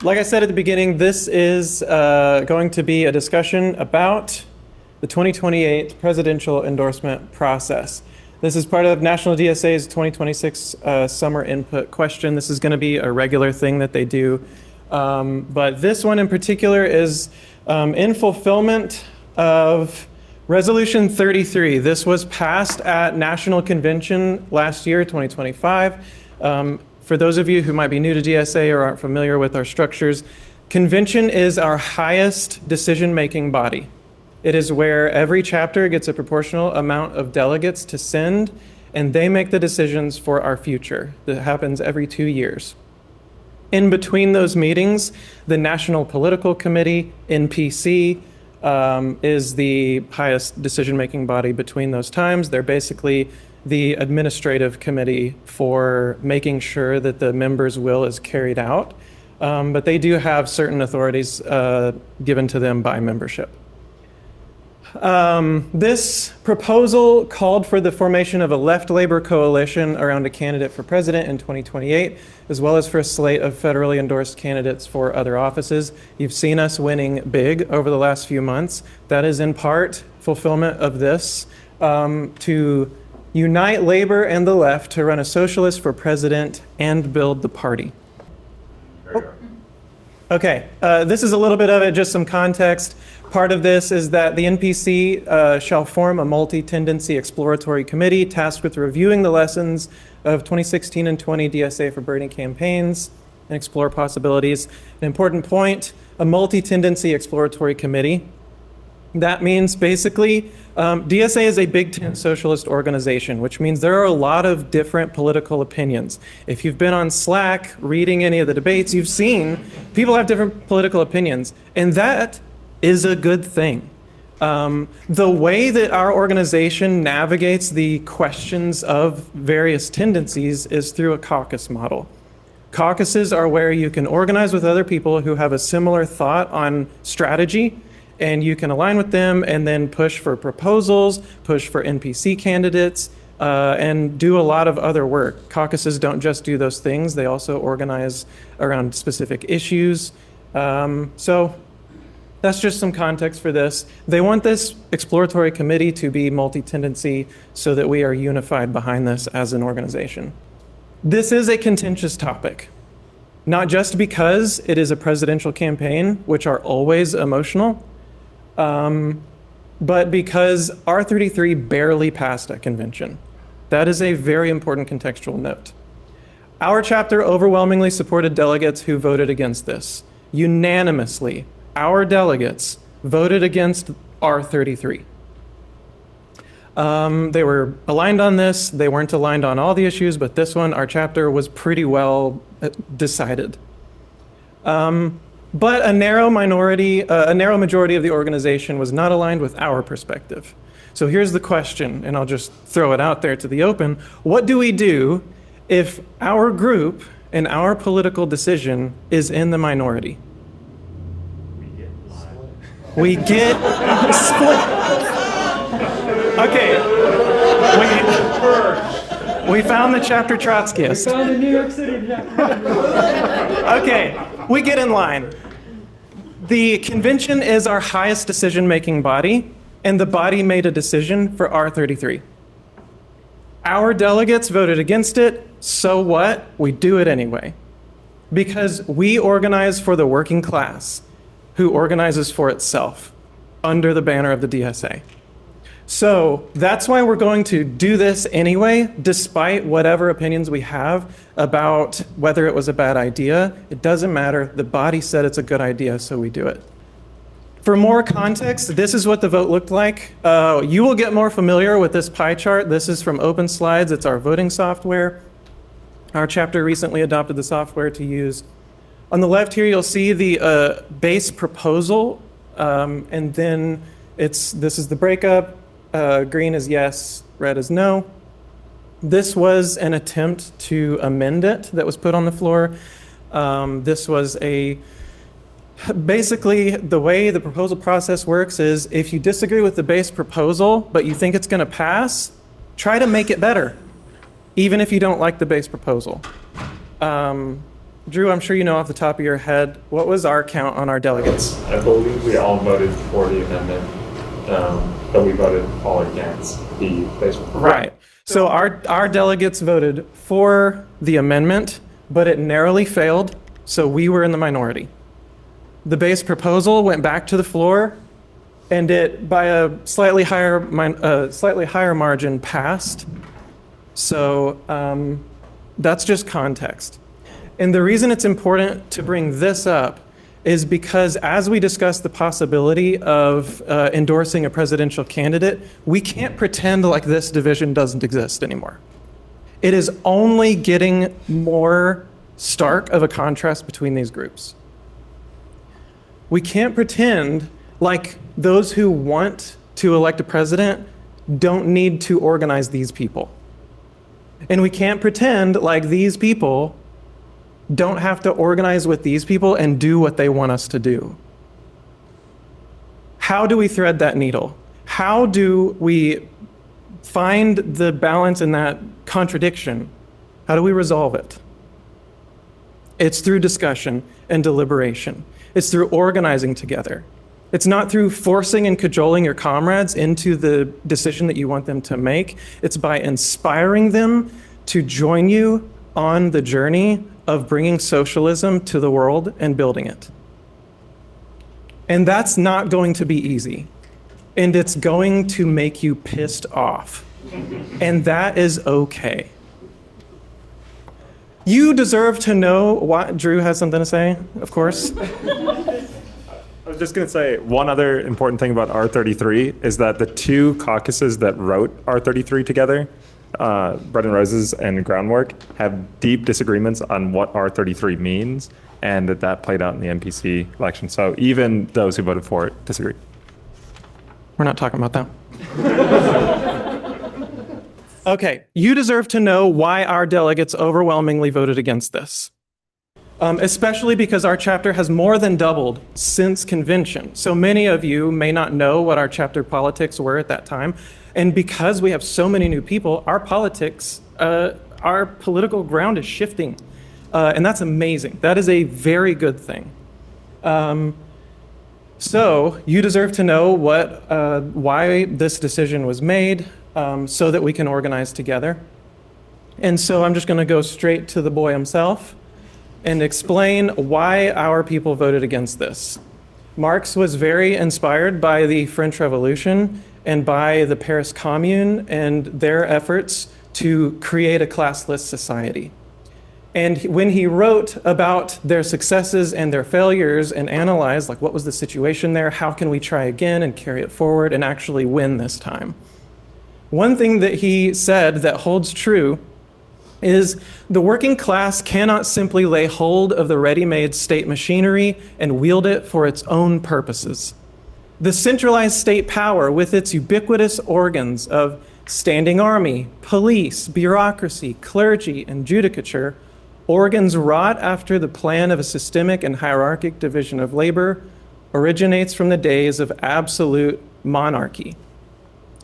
Like I said at the beginning, this is going to be a discussion about the 2028 presidential endorsement process. This is part of National DSA's 2026 summer input question. This is going to be a regular thing that they do. But this one in particular is in fulfillment of Resolution 33. This was passed at National Convention last year, 2025. For those of you who might be new to DSA or aren't familiar with our structures, Convention is our highest decision-making body. It is where every chapter gets a proportional amount of delegates to send, and they make the decisions for our future. That happens every 2 years. In between those meetings, the National Political Committee, NPC, is the highest decision-making body between those times. They're basically the administrative committee for making sure that the members' will is carried out. But they do have certain authorities given to them by membership. This proposal called for the formation of a left labor coalition around a candidate for president in 2028, as well as for a slate of federally endorsed candidates for other offices. You've seen us winning big over the last few months. That is in part fulfillment of this to unite labor and the left to run a socialist for president and build the party. Okay, this is a little bit of it, just some context. Part of this is that the NPC shall form a multi-tendency exploratory committee tasked with reviewing the lessons of 2016 and 20 DSA for Bernie campaigns and explore possibilities. An important point, a multi-tendency exploratory committee. That means basically DSA is a big tent socialist organization, which means there are a lot of different political opinions. If you've been on Slack reading any of the debates, you've seen people have different political opinions, and that is a good thing. The way that our organization navigates the questions of various tendencies is through a caucus model. Caucuses are where you can organize with other people who have a similar thought on strategy, and you can align with them and then push for proposals, push for NPC candidates, and do a lot of other work. Caucuses don't just do those things, they also organize around specific issues. So that's just some context for this. They want this exploratory committee to be multi-tendency so that we are unified behind this as an organization. This is a contentious topic, not just because it is a presidential campaign, which are always emotional, but because R33 barely passed at convention. That is a very important contextual note. Our chapter overwhelmingly supported delegates who voted against this. Unanimously, our delegates voted against R33. They were aligned on this. They weren't aligned on all the issues, but this one, our chapter, was pretty well decided. But a narrow majority of the organization was not aligned with our perspective. So here's the question, and I'll just throw it out there to the open. What do we do if our group and our political decision is in the minority? We get split. Okay. We found the chapter Trotskyist. We found a New York City chapter. Okay, we get in line. The convention is our highest decision-making body, and the body made a decision for R33. Our delegates voted against it, so what? We do it anyway. Because we organize for the working class, who organizes for itself under the banner of the DSA. So that's why we're going to do this anyway, despite whatever opinions we have about whether it was a bad idea. It doesn't matter. The body said it's a good idea, so we do it. For more context, this is what the vote looked like. You will get more familiar with this pie chart. This is from Open Slides. It's our voting software. Our chapter recently adopted the software to use. On the left here, you'll see the base proposal, and then this is the breakup. Green is yes, red is no. This was an attempt to amend it that was put on the floor. This was basically the way the proposal process works is if you disagree with the base proposal, but you think it's going to pass, try to make it better, even if you don't like the base proposal. Drew, I'm sure you know off the top of your head, what was our count on our delegates? I believe we all voted for the amendment, but we voted all against the base. Right. So our delegates voted for the amendment, but it narrowly failed, so we were in the minority. The base proposal went back to the floor, and it, by a slightly higher margin, passed. So that's just context. And the reason it's important to bring this up is because as we discuss the possibility of endorsing a presidential candidate, we can't pretend like this division doesn't exist anymore. It is only getting more stark of a contrast between these groups. We can't pretend like those who want to elect a president don't need to organize these people. And we can't pretend like these people don't have to organize with these people and do what they want us to do. How do we thread that needle? How do we find the balance in that contradiction? How do we resolve it? It's through discussion and deliberation. It's through organizing together. It's not through forcing and cajoling your comrades into the decision that you want them to make. It's by inspiring them to join you on the journey of bringing socialism to the world and building it. And that's not going to be easy. And it's going to make you pissed off. And that is okay. You deserve to know what Drew has something to say, of course. I was just going to say one other important thing about R33 is that the two caucuses that wrote R33 together, Bread and Roses and Groundwork, have deep disagreements on what R33 means, and that played out in the NPC election. So even those who voted for it disagree. We're not talking about that. Okay, you deserve to know why our delegates overwhelmingly voted against this. Especially because our chapter has more than doubled since convention. So many of you may not know what our chapter politics were at that time. And because we have so many new people, our politics, our political ground is shifting. And that's amazing. That is a very good thing. So you deserve to know why this decision was made so that we can organize together. And so I'm just going to go straight to the boy himself and explain why our people voted against this. Marx was very inspired by the French Revolution and by the Paris Commune and their efforts to create a classless society. And when he wrote about their successes and their failures and analyzed, like, what was the situation there? How can we try again and carry it forward and actually win this time? One thing that he said that holds true is the working class cannot simply lay hold of the ready-made state machinery and wield it for its own purposes. The centralized state power, with its ubiquitous organs of standing army, police, bureaucracy, clergy, and judicature, organs wrought after the plan of a systemic and hierarchic division of labor, originates from the days of absolute monarchy,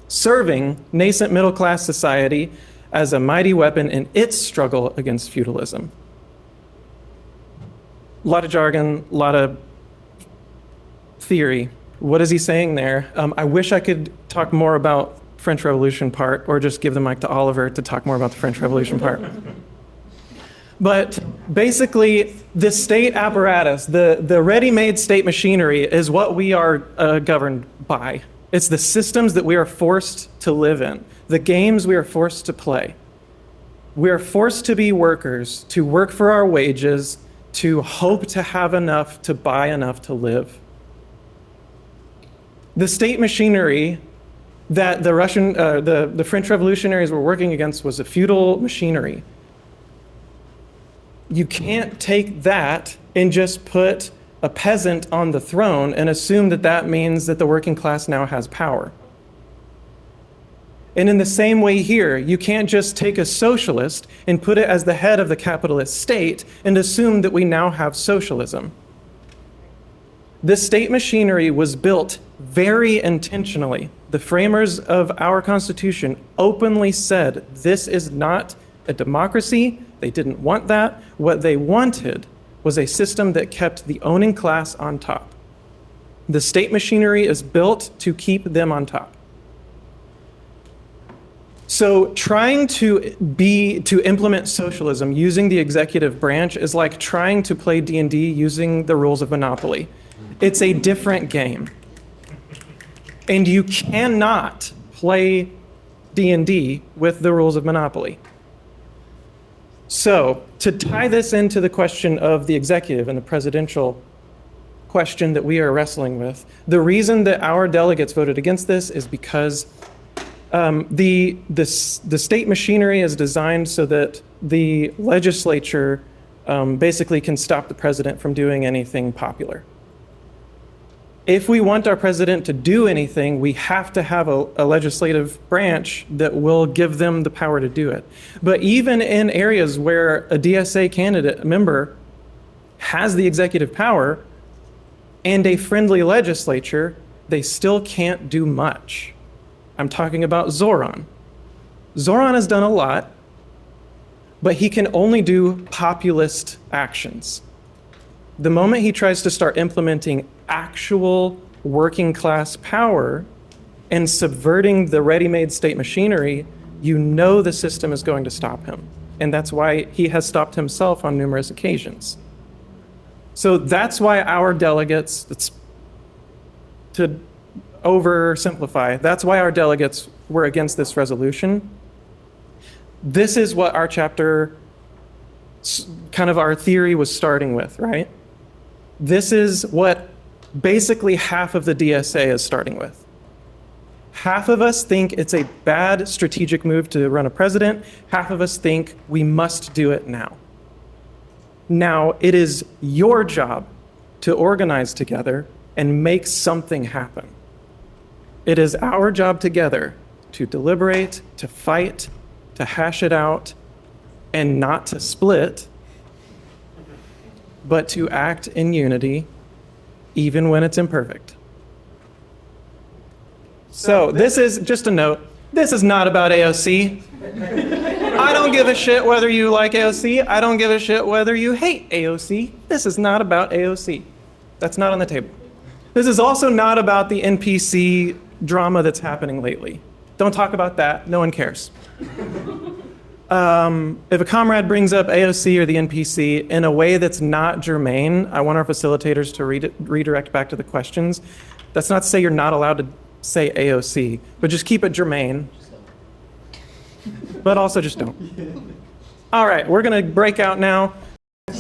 serving nascent middle-class society as a mighty weapon in its struggle against feudalism. A lot of jargon, a lot of theory. What is he saying there? I wish I could talk more about French Revolution part, or just give the mic to Oliver to talk more about the French Revolution part. But basically, the state apparatus, the ready-made state machinery is what we are governed by. It's the systems that we are forced to live in, the games we are forced to play. We are forced to be workers, to work for our wages, to hope to have enough to buy enough to live. The state machinery that the French revolutionaries were working against was a feudal machinery. You can't take that and just put a peasant on the throne and assume that that means that the working class now has power. And in the same way here, you can't just take a socialist and put it as the head of the capitalist state and assume that we now have socialism. This state machinery was built very intentionally. The framers of our Constitution openly said this is not a democracy. They didn't want that. What they wanted was a system that kept the owning class on top. The state machinery is built to keep them on top. So trying to implement socialism using the executive branch is like trying to play D&D using the rules of Monopoly. It's a different game. And you cannot play D&D with the rules of Monopoly. So to tie this into the question of the executive and the presidential question that we are wrestling with, the reason that our delegates voted against this is because the state machinery is designed so that the legislature basically can stop the president from doing anything popular. If we want our president to do anything, we have to have a legislative branch that will give them the power to do it. But even in areas where a DSA candidate member has the executive power and a friendly legislature, they still can't do much. I'm talking about Zoran. Zoran has done a lot, but he can only do populist actions. The moment he tries to start implementing actual working class power and subverting the ready-made state machinery, you know the system is going to stop him. And that's why he has stopped himself on numerous occasions. So that's why our delegates, to oversimplify, that's why our delegates were against this resolution. This is what our chapter, kind of our theory was starting with, right? This is what basically half of the DSA is starting with. Half of us think it's a bad strategic move to run a president. Half of us think we must do it now. Now, it is your job to organize together and make something happen. It is our job together to deliberate, to fight, to hash it out, and not to split, but to act in unity, even when it's imperfect. So this is just a note. This is not about AOC. I don't give a shit whether you like AOC. I don't give a shit whether you hate AOC. This is not about AOC. That's not on the table. This is also not about the NPC drama that's happening lately. Don't talk about that. No one cares. If a comrade brings up AOC or the NPC in a way that's not germane, I want our facilitators to redirect back to the questions. That's not to say you're not allowed to say AOC, but just keep it germane. But also just don't. All right, we're gonna break out now.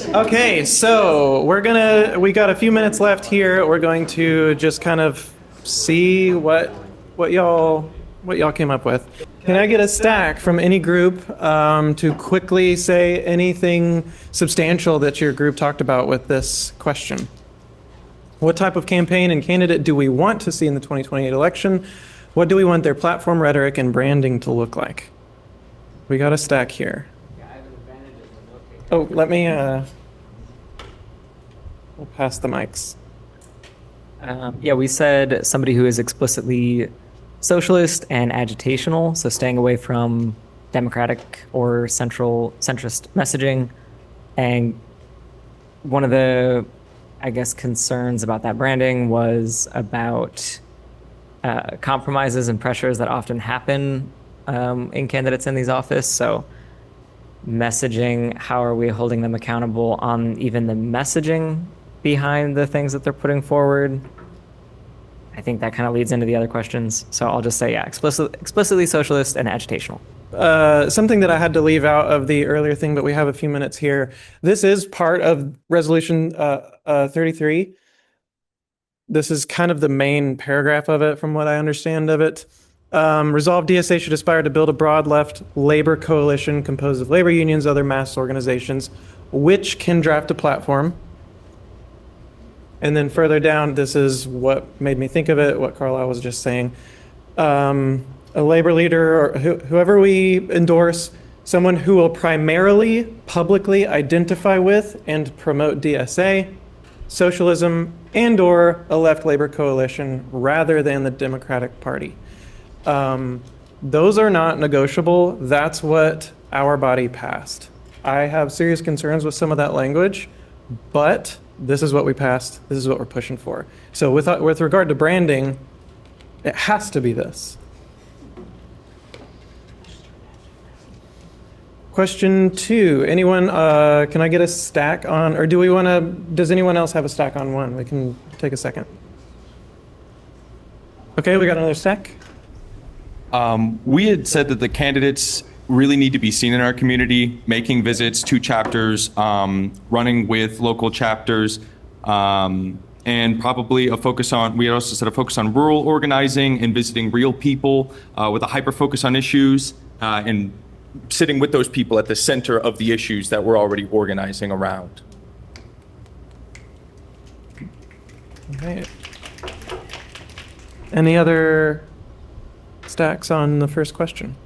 Okay, so we got a few minutes left here. We're going to just kind of see what y'all came up with. Can I get a stack from any group to quickly say anything substantial that your group talked about with this question? What type of campaign and candidate do we want to see in the 2028 election? What do we want their platform rhetoric and branding to look like? We got a stack here. Oh, let me, we'll pass the mics. Yeah, we said somebody who is explicitly socialist and agitational, so staying away from democratic or centrist messaging. And one of the, I guess, concerns about that branding was about compromises and pressures that often happen in candidates in these offices. So messaging, how are we holding them accountable on even the messaging behind the things that they're putting forward? I think that kind of leads into the other questions. So I'll just say, yeah, explicitly socialist and agitational. Something that I had to leave out of the earlier thing, but we have a few minutes here. This is part of Resolution 33. This is kind of the main paragraph of it, from what I understand of it. Resolve DSA should aspire to build a broad left labor coalition composed of labor unions, other mass organizations, which can draft a platform. And then further down, this is what made me think of it, what Carlisle was just saying. A labor leader, or whoever we endorse, someone who will primarily publicly identify with and promote DSA, socialism, and/or a left labor coalition rather than the Democratic Party. Those are not negotiable. That's what our body passed. I have serious concerns with some of that language, but this is what we passed. This is what we're pushing for. So with regard to branding, it has to be this. Question 2, anyone, can I get a stack on, or does anyone else have a stack on 1? We can take a second. Okay, we got another stack. We had said that the candidates really need to be seen in our community, making visits to chapters, running with local chapters, and probably a focus on, we had also said a focus on rural organizing and visiting real people with a hyper focus on issues and sitting with those people at the center of the issues that we're already organizing around. Okay. Any other stacks on the first question?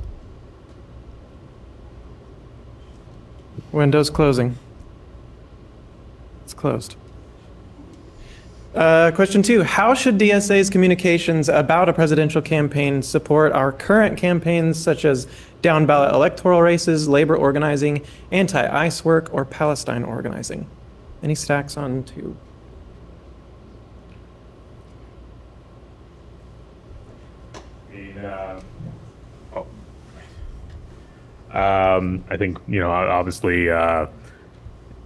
Window's closing. It's closed. Question 2, how should DSA's communications about a presidential campaign support our current campaigns such as down ballot electoral races, labor organizing, anti-ICE work, or Palestine organizing? Any stacks on 2? I think, obviously,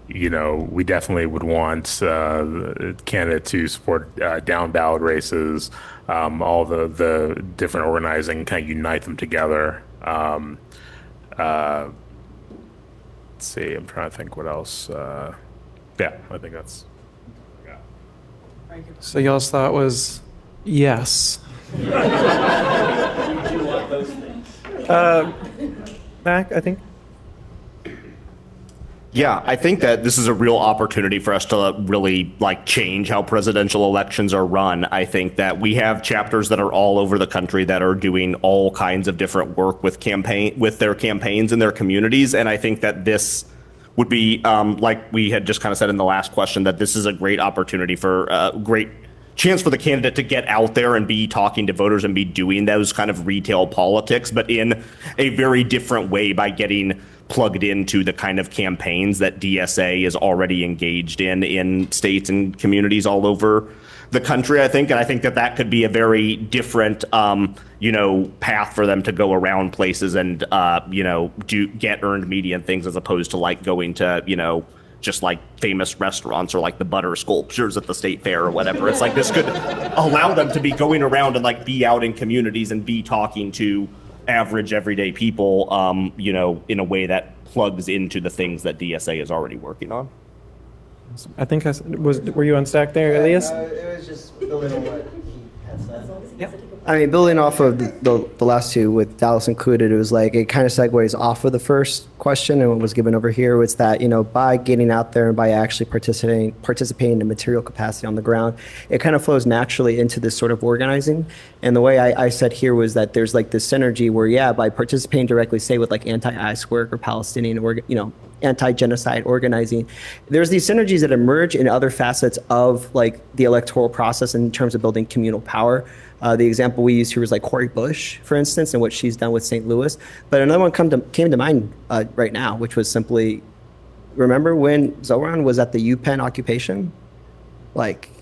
we definitely would want the candidate to support down ballot races, all the different organizing, kind of unite them together. Let's see, I'm trying to think what else. Yeah, I think that's. Yeah. So y'all's thought was yes. Mac, I think. Yeah, I think that this is a real opportunity for us to really change how presidential elections are run. I think that we have chapters that are all over the country that are doing all kinds of different work with their campaigns in their communities, and I think that this would be like we had just kind of said in the last question, that this is a great opportunity for great chance for the candidate to get out there and be talking to voters and be doing those kind of retail politics, but in a very different way by getting plugged into the kind of campaigns that DSA is already engaged in states and communities all over the country, I think. And I think that that could be a very different, path for them to go around places and, get earned media and things, as opposed to going to, just famous restaurants or the butter sculptures at the state fair or whatever. It's this could allow them to be going around and be out in communities and be talking to average everyday people, in a way that plugs into the things that DSA is already working on. I think were you on stack there, Elias? It was just building on what he had said. Yep. I mean, building off of the last two with Dallas included, it was it kind of segues off of the first question and what was given over here was that, by getting out there and by actually participating in material capacity on the ground, it kind of flows naturally into this sort of organizing. And the way I said here was that there's this synergy where, by participating directly, say with anti-ICE work or Palestinian or, anti-genocide organizing, there's these synergies that emerge in other facets of the electoral process in terms of building communal power. The example we used here was Cori Bush, for instance, and what she's done with St. Louis. But another one came to mind right now, which was simply, remember when Zoran was at the UPenn occupation?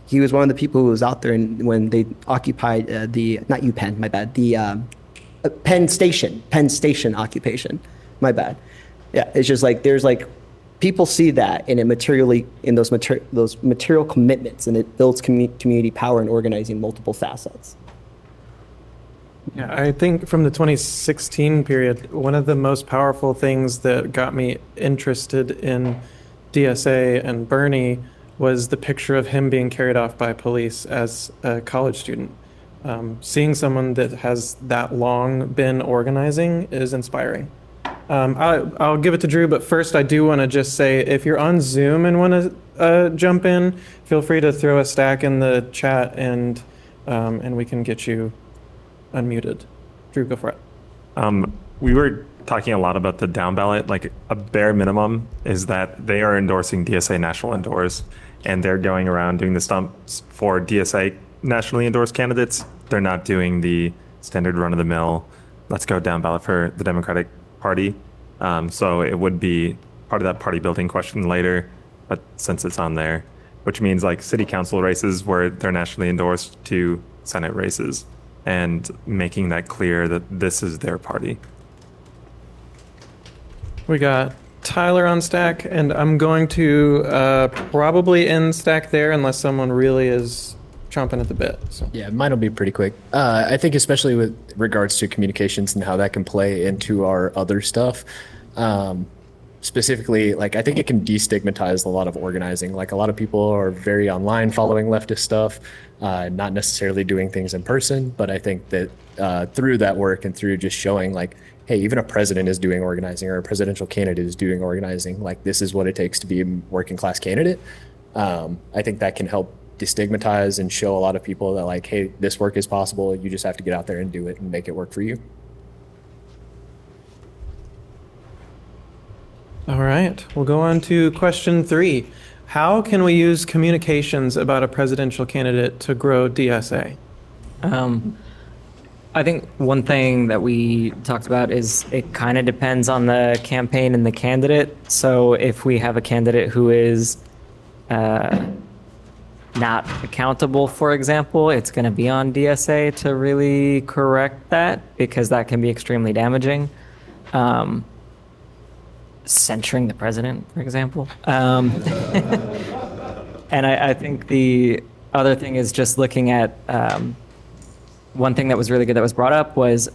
He was one of the people who was out there when they occupied not UPenn, my bad, the Penn Station occupation, my bad. Yeah, it's just there's people see that and it materially in those material commitments, and it builds community power and organizing multiple facets. Yeah, I think from the 2016 period, one of the most powerful things that got me interested in DSA and Bernie was the picture of him being carried off by police as a college student. Seeing someone that has that long been organizing is inspiring. I'll give it to Drew, but first I do want to just say, if you're on Zoom and want to jump in, feel free to throw a stack in the chat and we can get you unmuted. Drew, go for it. We were talking a lot about the down ballot. A bare minimum is that they are endorsing DSA national endorse, and they're going around doing the stumps for DSA nationally endorsed candidates. They're not doing the standard run-of-the-mill, let's go down ballot for the Democratic Party. So it would be part of that party building question later. but since it's on there, which means like city council races where they're nationally endorsed to Senate races, and making that clear that this is their party. We got Tyler on stack, and I'm going to probably end stack there unless someone really is chomping at the bit. So. Yeah, mine will be pretty quick. I think especially with regards to communications and how that can play into our other stuff. Specifically, like I think it can destigmatize a lot of organizing. Like a lot of people are very online following leftist stuff, not necessarily doing things in person. But I think that through that work and through just showing like, hey, even a president is doing organizing or a presidential candidate is doing organizing. Like this is what it takes to be a working class candidate. I think that can help destigmatize and show a lot of people that like, hey, this work is possible. You just have to get out there and do it and make it work for you. All right, we'll go on to question 3. How can we use communications about a presidential candidate to grow DSA? I think one thing that we talked about is it kind of depends on the campaign and the candidate. So if we have a candidate who is not accountable, for example, it's going to be on DSA to really correct that because that can be extremely damaging. Censuring the president, for example. And I think the other thing is just looking at one thing that was really good that was brought up was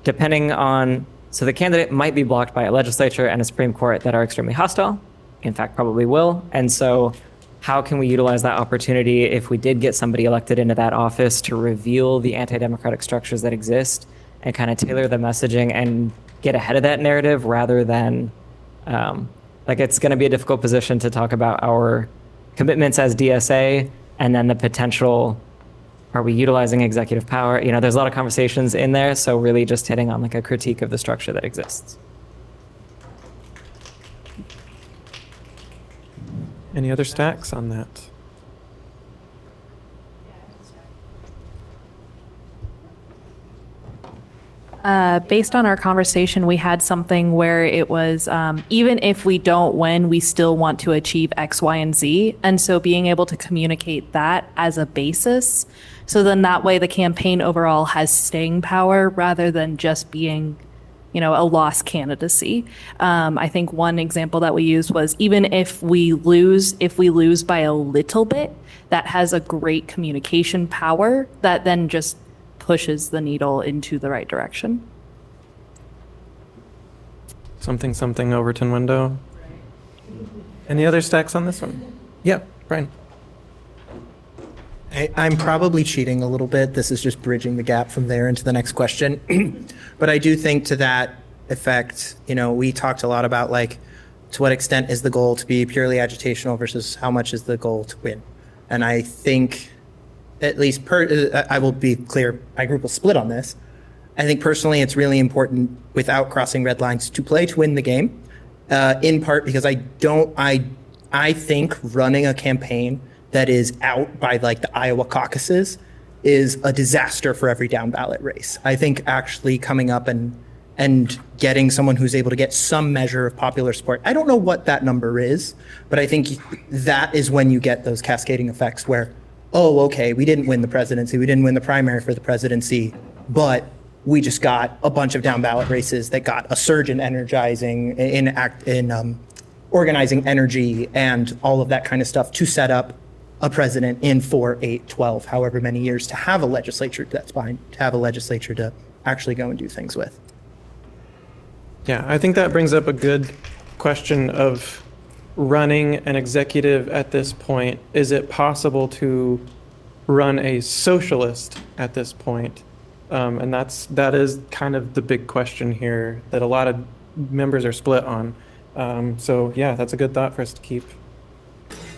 depending on, so the candidate might be blocked by a legislature and a Supreme Court that are extremely hostile, in fact, probably will. And so how can we utilize that opportunity if we did get somebody elected into that office to reveal the anti-democratic structures that exist and kind of tailor the messaging and get ahead of that narrative rather than, like it's going to be a difficult position to talk about our commitments as DSA and then the potential, are we utilizing executive power? You know, there's a lot of conversations in there, so really just hitting on like a critique of the structure that exists. Any other stacks on that? Based on our conversation, we had something where it was, even if we don't win, we still want to achieve X, Y, and Z. And so being able to communicate that as a basis, so then that way the campaign overall has staying power rather than just being, you know, a lost candidacy. I think one example that we used was even if we lose by a little bit, that has a great communication power that then just pushes the needle into the right direction. Something Overton window. Any other stacks on this one? Yeah, Brian. I'm probably cheating a little bit. This is just bridging the gap from there into the next question. But I do think to that effect, you know, we talked a lot about like, to what extent is the goal to be purely agitational versus how much is the goal to win? And I think, at least I will be clear, my group will split on this. I think personally it's really important without crossing red lines to play to win the game, in part because I think running a campaign that is out by like the Iowa caucuses is a disaster for every down ballot race. I think actually coming up and getting someone who's able to get some measure of popular support, I don't know what that number is, but I think that is when you get those cascading effects where, oh, okay, we didn't win the presidency, we didn't win the primary for the presidency, but we just got a bunch of down ballot races that got a surge in organizing energy and all of that kind of stuff to set up a president in 4, 8, 12, however many years to have a legislature that's behind, to have a legislature to actually go and do things with. Yeah, I think that brings up a good question of running an executive at this point. Is it possible to run a socialist at this point? And that is kind of the big question here that a lot of members are split on. So yeah, that's a good thought for us to keep.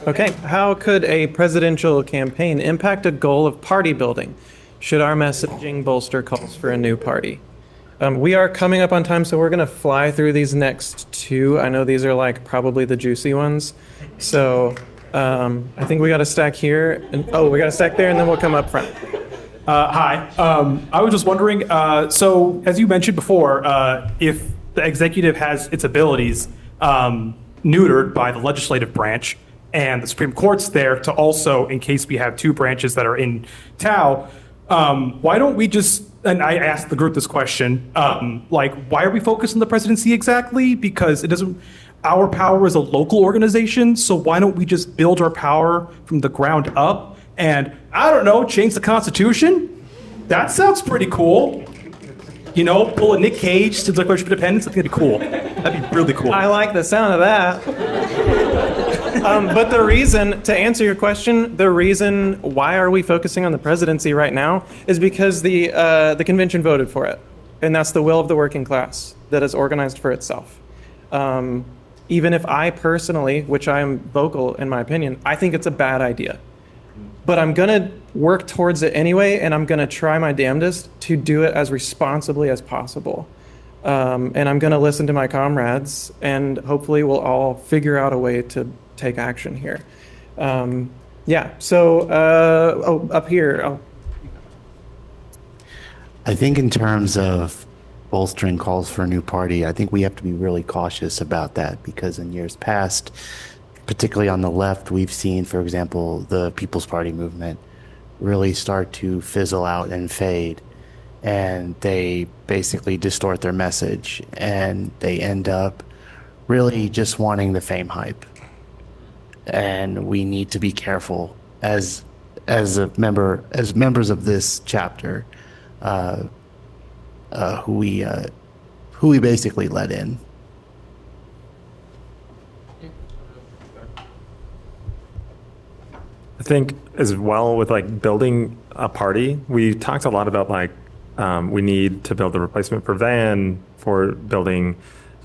Okay, how could a presidential campaign impact a goal of party building? Should our messaging bolster calls for a new party? We are coming up on time, so we're gonna fly through these next 2. I know these are like probably the juicy ones. So I think we got a stack here. We got a stack there, and then we'll come up front. Hi. I was just wondering, so as you mentioned before, if the executive has its abilities, neutered by the legislative branch, and the Supreme Court's there to also, in case we have two branches that are in tow, why don't we just, and I asked the group this question, why are we focused on the presidency exactly? Because it doesn't, our power is a local organization, so why don't we just build our power from the ground up and, I don't know, change the Constitution? That sounds pretty cool. You know, pull a Nick Cage to the Declaration of Independence, that'd be cool. That'd be really cool. I like the sound of that. But the reason, to answer your question, the reason why are we focusing on the presidency right now is because the convention voted for it. And that's the will of the working class that is organized for itself. Even if I personally, which I'm vocal in my opinion, I think it's a bad idea. But I'm going to work towards it anyway, and I'm going to try my damnedest to do it as responsibly as possible. And I'm going to listen to my comrades, and hopefully we'll all figure out a way to take action here. Up here. I think in terms of bolstering calls for a new party, I think we have to be really cautious about that, because in years past, particularly on the left, we've seen, for example, the People's Party movement really start to fizzle out and fade, and they basically distort their message, and they end up really just wanting the fame hype. And we need to be careful as members of this chapter, who we basically let in. I think as well with like building a party, we talked a lot about we need to build a replacement for Van, for building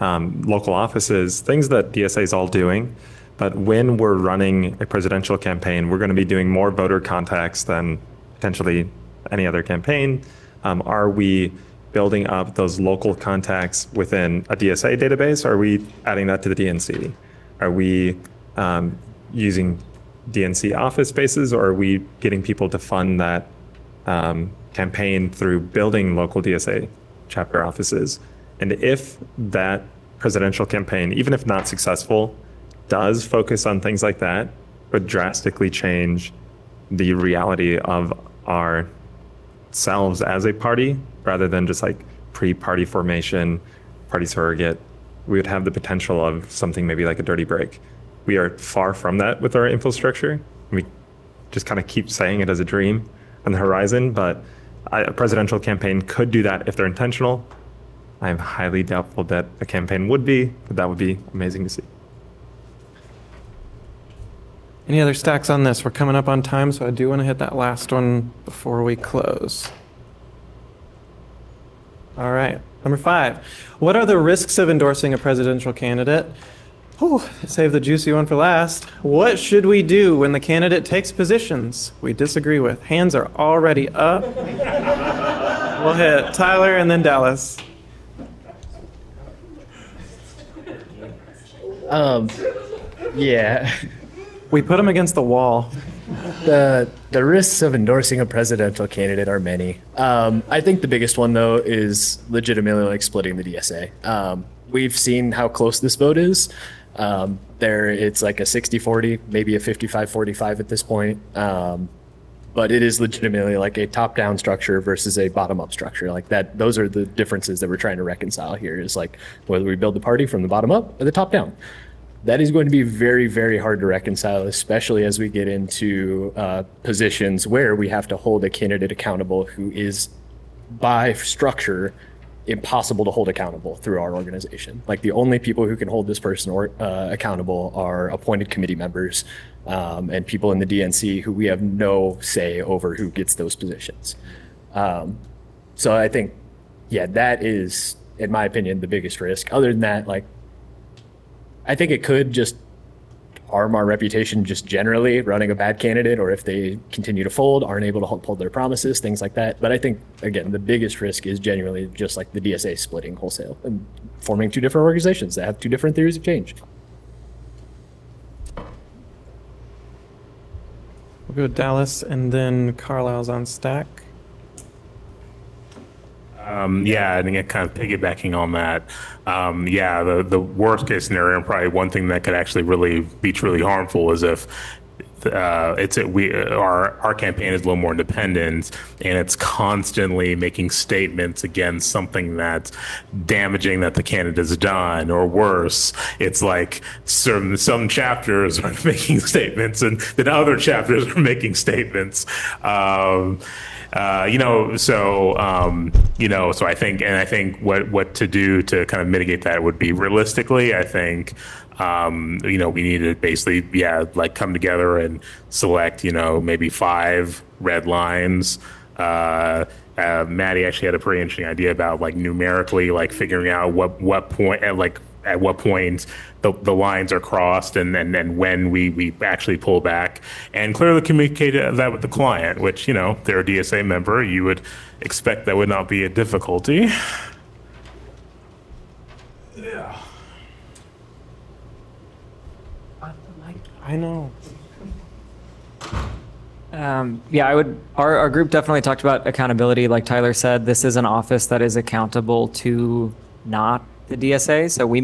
local offices, things that DSA is all doing. But when we're running a presidential campaign, we're going to be doing more voter contacts than potentially any other campaign. Are we building up those local contacts within a DSA database? Are we adding that to the DNC? Are we using DNC office spaces, or are we getting people to fund that campaign through building local DSA chapter offices? And if that presidential campaign, even if not successful, does focus on things like that, would drastically change the reality of ourselves as a party, rather than just like pre-party formation, party surrogate. We would have the potential of something maybe like a dirty break. We are far from that with our infrastructure. We just kind of keep saying it as a dream on the horizon, but a presidential campaign could do that if they're intentional. I'm highly doubtful that a campaign would be, but that would be amazing to see. Any other stacks on this? We're coming up on time, so I do want to hit that last one before we close. All right, number 5. What are the risks of endorsing a presidential candidate? Whew, save the juicy one for last. What should we do when the candidate takes positions we disagree with? Hands are already up. We'll hit Tyler and then Dallas. Yeah. We put them against the wall. The risks of endorsing a presidential candidate are many. I think the biggest one, though, is legitimately like splitting the DSA. We've seen how close this vote is. It's like a 60-40, maybe a 55-45 at this point. But it is legitimately like a top-down structure versus a bottom-up structure. Like that, those are the differences that we're trying to reconcile here, is like whether we build the party from the bottom up or the top down. That is going to be very, very hard to reconcile, especially as we get into positions where we have to hold a candidate accountable who is, by structure, impossible to hold accountable through our organization. Like the only people who can hold this person accountable are appointed committee members and people in the DNC who we have no say over who gets those positions. So I think, yeah, that is, in my opinion, the biggest risk. Other than that, like, I think it could just harm our reputation just generally, running a bad candidate, or if they continue to fold, aren't able to hold their promises, things like that. But I think, again, the biggest risk is genuinely just like the DSA splitting wholesale and forming two different organizations that have two different theories of change. We'll go with Dallas, and then Carlisle's on stack. Yeah, and again, kind of piggybacking on that, yeah, the worst case scenario, and probably one thing that could actually really be truly harmful is if our campaign is a little more independent and it's constantly making statements against something that's damaging that the candidate's done, or worse, it's like some chapters are making statements and then other chapters are making statements. So I think what to do to kind of mitigate that would be, realistically, I think, we need to basically, like come together and select, maybe 5 red lines. Maddie actually had a pretty interesting idea about like numerically, like figuring out what point, at what point the lines are crossed, and then when we actually pull back, and clearly communicate that with the client, which, they're a DSA member, you would expect that would not be a difficulty. I know. Our group definitely talked about accountability. Like Tyler said, this is an office that is accountable to not the DSA. So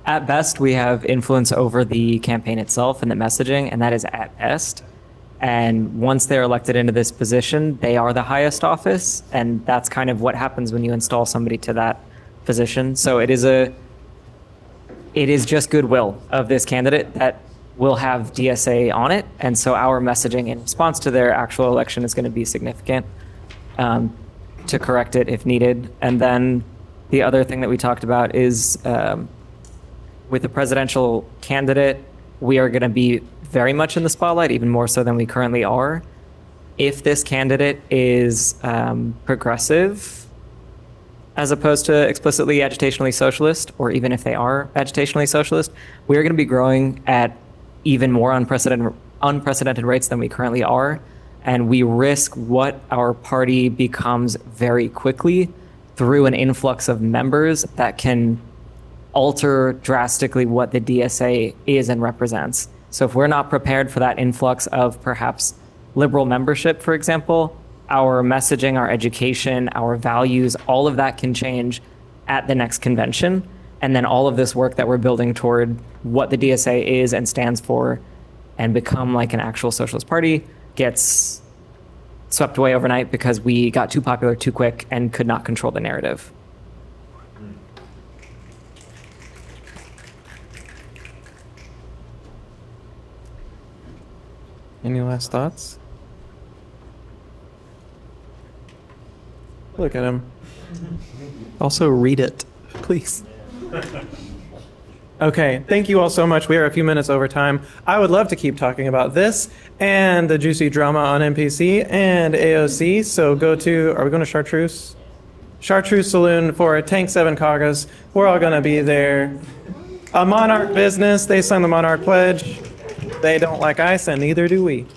at best, we have influence over the campaign itself and the messaging, and that is at best. And once they're elected into this position, they are the highest office. And that's kind of what happens when you install somebody to that position. So it is just goodwill of this candidate that will have DSA on it. And so our messaging in response to their actual election is going to be significant to correct it if needed. And then the other thing that we talked about is with the presidential candidate, we are going to be very much in the spotlight, even more so than we currently are. If this candidate is progressive, as opposed to explicitly agitationally socialist, or even if they are agitationally socialist, we are going to be growing at even more unprecedented rates than we currently are. And we risk what our party becomes very quickly through an influx of members that can alter drastically what the DSA is and represents. So if we're not prepared for that influx of perhaps liberal membership, for example, our messaging, our education, our values, all of that can change at the next convention. And then all of this work that we're building toward what the DSA is and stands for and become like an actual socialist party gets swept away overnight because we got too popular too quick and could not control the narrative. Any last thoughts? Look at him. Also read it, please. Okay, thank you all so much. We are a few minutes over time. I would love to keep talking about this and the juicy drama on NPC and AOC. So are we going to Chartreuse? Chartreuse Saloon for a Tank 7 caucus. We're all going to be there. A Monarch business. They signed the Monarch Pledge. They don't like ICE, and neither do we.